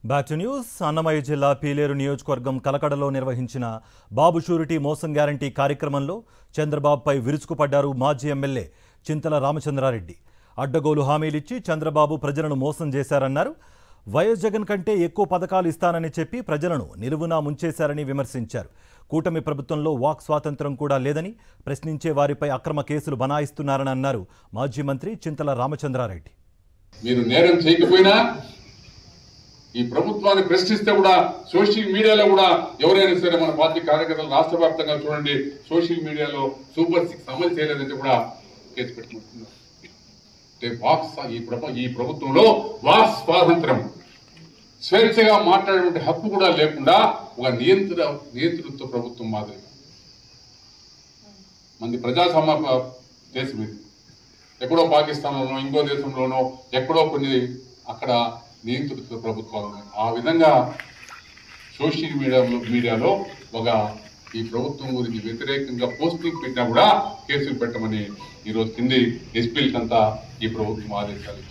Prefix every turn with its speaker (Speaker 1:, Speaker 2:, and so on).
Speaker 1: Back to news. Annamayya జిల్లా పీలేరు నియోజకవర్గం కలకడలో నిర్వహించిన బాబు షూరిటీ మోసం గ్యారంటీ కార్యక్రమంలో చంద్రబాబుపై విరుచుకుపడ్డారు మాజీ ఎమ్మెల్యే చింతల రామచంద్రారెడ్డి. అడ్డగోలు హామీలిచ్చి చంద్రబాబు ప్రజలను మోసం చేశారన్నారు. వైఎస్ జగన్ కంటే ఎక్కువ పథకాలు ఇస్తానని చెప్పి ప్రజలను నిలువునా ముంచేశారని విమర్శించారు. కూటమి ప్రభుత్వంలో వాక్ స్వాతంత్రం కూడా లేదని, ప్రశ్నించే వారిపై అక్రమ కేసులు బనాయిస్తున్నారని అన్నారు మాజీ మంత్రి చింతల రామచంద్రారెడ్డి.
Speaker 2: మీరు నేరం చేయకపోయినా ఈ ప్రభుత్వాన్ని ప్రశ్నిస్తే కూడా సోషల్ మీడియాలో కూడా ఎవరైనా సరే మన పార్టీ కార్యకర్తలు రాష్ట్ర వ్యాప్తంగా చూడండి, సోషల్ మీడియాలో సూపర్ 6 అమలు చేయలేదంటే కూడా కేసు పెట్టుకుంటున్నారు. ఈ ప్రభుత్వంలో వాక్ స్వాతంత్రం, స్వేచ్ఛగా మాట్లాడే హక్కు కూడా లేకుండా ఒక నియంత్రిత ప్రభుత్వం మాదిరిగా మంది ప్రజాస్వామ్య దేశం ఇది. ఎక్కడో పాకిస్తాన్లోనో ఇంకో దేశంలోనో ఎక్కడో కొన్ని అక్కడ నియంత్రిత ప్రభుత్వాలు ఉన్నాయి. ఆ విధంగా సోషల్ మీడియాలో ఒక ఈ ప్రభుత్వం గురించి వ్యతిరేకంగా పోస్టింగ్ పెట్టినా కూడా కేసులు పెట్టమని ఈరోజు కింది ఎస్పీలకంతా ఈ ప్రభుత్వం ఆదేశాలు